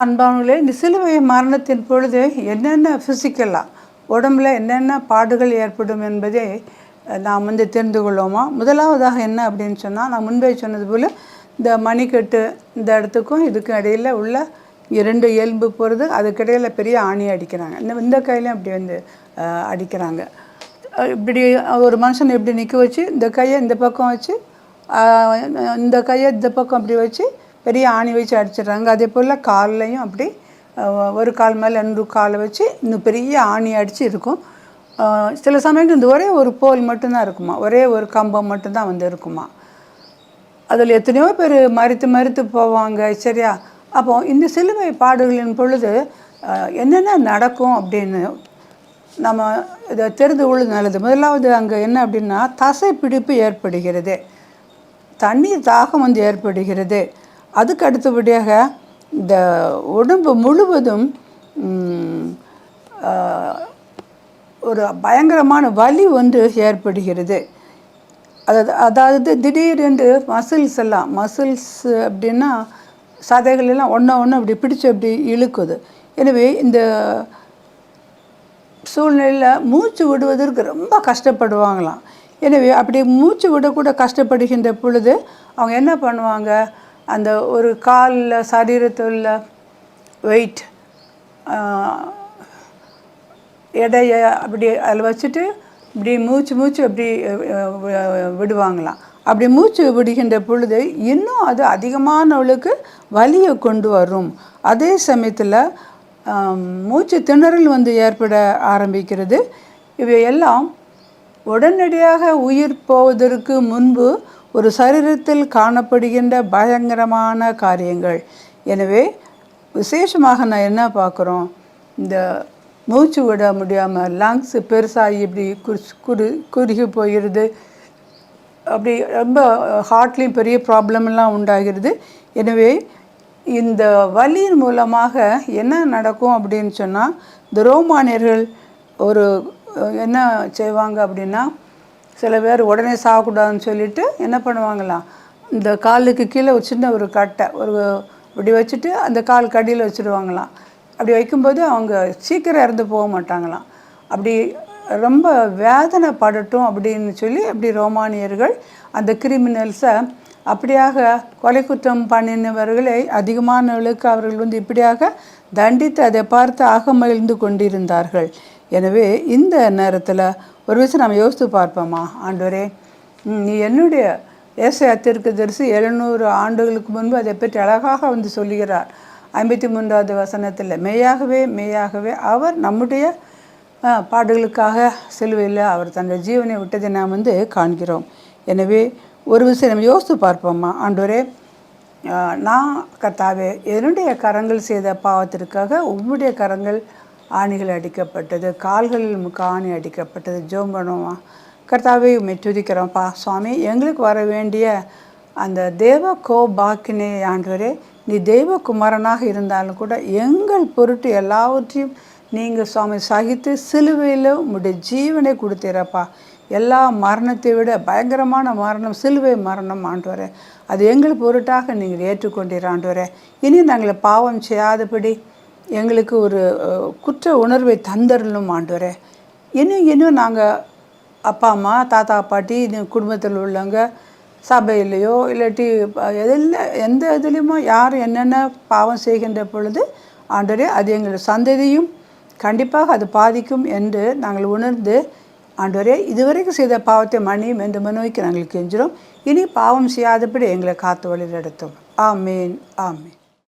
அன்பானவர்களே, இந்த சிலுவை மரணத்தின் பொழுது என்னென்ன ஃபிசிக்கலாக உடம்புல என்னென்ன பாடுகள் ஏற்படும் என்பதை நாம் தெரிந்து கொள்வோமா? முதலாவதாக என்ன அப்படின்னு சொன்னால், நான் முன்பே சொன்னது போல் இந்த மணிக்கட்டு இந்த இடத்துக்கும் இதுக்கும் இடையில் உள்ள 2 எலும்பு போகிறது, அதுக்கிடையில் பெரிய ஆணி அடிக்கிறாங்க. இந்த கையிலையும் அப்படி அடிக்கிறாங்க. இப்படி ஒரு மனுஷனை எப்படி நிற்க வச்சு இந்த கையை இந்த பக்கம் வச்சு இந்த கையை இந்த பக்கம் அப்படி வச்சு பெரிய ஆணி வச்சு அடிச்சிடுறாங்க. அதே போல் கால்லையும் அப்படி ஒரு கால் மேலே 2 காலை வச்சு இன்னும் பெரிய ஆணி அடித்து இருக்கும். சில சமயங்கள் இந்த ஒரே ஒரு போல் மட்டும்தான் இருக்குமா, ஒரே ஒரு கம்பம் மட்டும்தான் இருக்குமா. அதில் எத்தனையோ பேர் மறித்து போவாங்க. சரியா? அப்போது இந்த சிலுவை பாடுகளின் பொழுது என்னென்ன நடக்கும் அப்படின்னு நம்ம இதை தெரிந்து கொள்வது நல்லது. முதலாவது அங்கே என்ன அப்படின்னா, தசை பிடிப்பு ஏற்படுகிறது, தண்ணீர் தாகம் ஏற்படுகிறது. அதுக்கு அடுத்தபடியாக இந்த உடம்பு முழுவதும் ஒரு பயங்கரமான வலி ஏற்படுகிறது. அதாவது திடீரென்று மசில்ஸ் அப்படின்னா சதைகள் எல்லாம் ஒன்று அப்படி பிடிச்சி அப்படி இழுக்குது. எனவே இந்த சூழ்நிலையில் மூச்சு விடுவதற்கு ரொம்ப கஷ்டப்படுவாங்களாம். எனவே அப்படி மூச்சு விடக்கூட கஷ்டப்படுகின்ற பொழுது அவங்க என்ன பண்ணுவாங்க, அந்த ஒரு காலில் சரீரத்தில் வெயிட் எடையை அப்படி அதில் வச்சுட்டு இப்படி மூச்சு அப்படி விடுவாங்களாம். அப்படி மூச்சு விடுகின்ற பொழுது இன்னும் அது அதிகமானவளுக்கு வலியை கொண்டு வரும். அதே சமயத்தில் மூச்சு திணறல் ஏற்பட ஆரம்பிக்கிறது. இவையெல்லாம் உடனடியாக உயிர் போவதற்கு முன்பு ஒரு சரீரத்தில் காணப்படுகின்ற பயங்கரமான காரியங்கள். எனவே விசேஷமாக நான் என்ன பார்க்குறோம், இந்த மூச்சு விட முடியாமல் லங்ஸ் பெருசாகி இப்படி குறுகி போகிறது. அப்படி ரொம்ப ஹார்ட்லேயும் பெரிய ப்ராப்ளம்லாம் உண்டாகிறது. எனவே இந்த வலியின் மூலமாக என்ன நடக்கும் அப்படின்னு சொன்னால், இந்த ரோமானியர்கள் ஒரு என்ன செய்வாங்க அப்படின்னா, சில பேர் உடனே சாகக்கூடாதுன்னு சொல்லிவிட்டு என்ன பண்ணுவாங்களாம், இந்த காலுக்கு கீழே ஒரு சின்ன ஒரு கட்டை இப்படி வச்சுட்டு அந்த கால் கடியில் வச்சுருவாங்களாம். அப்படி வைக்கும்போது அவங்க சீக்கிரம் இறந்து போக மாட்டாங்களாம். அப்படி ரொம்ப வேதனை படட்டும் அப்படின்னு சொல்லி அப்படி ரோமானியர்கள் அந்த கிரிமினல்ஸை அப்படியாக கொலை குற்றம் பண்ணினவர்களை அதிகமானவர்களுக்கு அவர்கள் இப்படியாக தண்டித்து அதை பார்த்து அகமகிழ்ந்து கொண்டிருந்தார்கள். எனவே இந்த நேரத்தில் ஒரு விஷயம் நம்ம யோசித்து பார்ப்போமா, ஆண்டவரே நீ என்னுடைய ஏசாயா தீர்க்கதரிசி 700 ஆண்டுகளுக்கு முன்பு அதை பற்றி அழகாக சொல்லுகிறார். 53வது வசனத்தில், மெய்யாகவே அவர் நம்முடைய பாடுகளுக்காக சிலுவையில் அவர் தன்னுடைய ஜீவனை விட்டதை நாம் காண்கிறோம். எனவே ஒரு விஷயம் நம்ம யோசித்து பார்ப்போம்மா, ஆண்டவரே நான் கர்த்தாவே என்னுடைய கரங்கள் செய்த பாவத்திற்காக உம்முடைய கரங்கள் ஆணிகள் அடிக்கப்பட்டது, கால்களில் ஆணி அடிக்கப்பட்டது. ஜெபம் பண்ணுவோமா? கர்த்தாவே உம்மை துதிக்கிறோம்ப்பா சுவாமி, எங்களுக்கு வர வேண்டிய அந்த தேவ கோபாக்கினே ஆண்டவரே, நீ தெய்வ குமாரனாக இருந்தாலும் கூட எங்கள் பொருட்டு எல்லாவற்றையும் நீங்கள் சுவாமி சகித்து சிலுவையில் உங்களுடைய ஜீவனை கொடுத்தீரப்பா. எல்லா மரணத்தை விட பயங்கரமான மரணம் சிலுவை மரணம் ஆண்டவரே, அது எங்கள் பொருட்டாக நீங்கள் ஏற்றுக்கொண்டீர் ஆண்டவரே. இனி நாங்கள் பாவம் செய்யாதபடி எங்களுக்கு ஒரு குற்ற உணர்வை தந்தரலும் ஆண்டவரே. இன்னும் நாங்கள் அப்பா அம்மா தாத்தா பாட்டி குடும்பத்தில் உள்ளவங்க சபையிலையோ இல்லாட்டி எந்த இதுலேயுமோ யாரும் என்னென்ன பாவம் செய்கின்ற பொழுது ஆண்டவரே, அது எங்கள் சந்ததியும் கண்டிப்பாக அது பாதிக்கும் என்று நாங்கள் உணர்ந்து ஆண்டவரே இதுவரைக்கும் செய்த பாவத்தை மன்னியும் என்று மனோய்க்கு நாங்கள் கெஞ்சுகிறோம். இனி பாவம் செய்யாதபடி எங்களை காத்து வழி நடத்தும். ஆமேன்.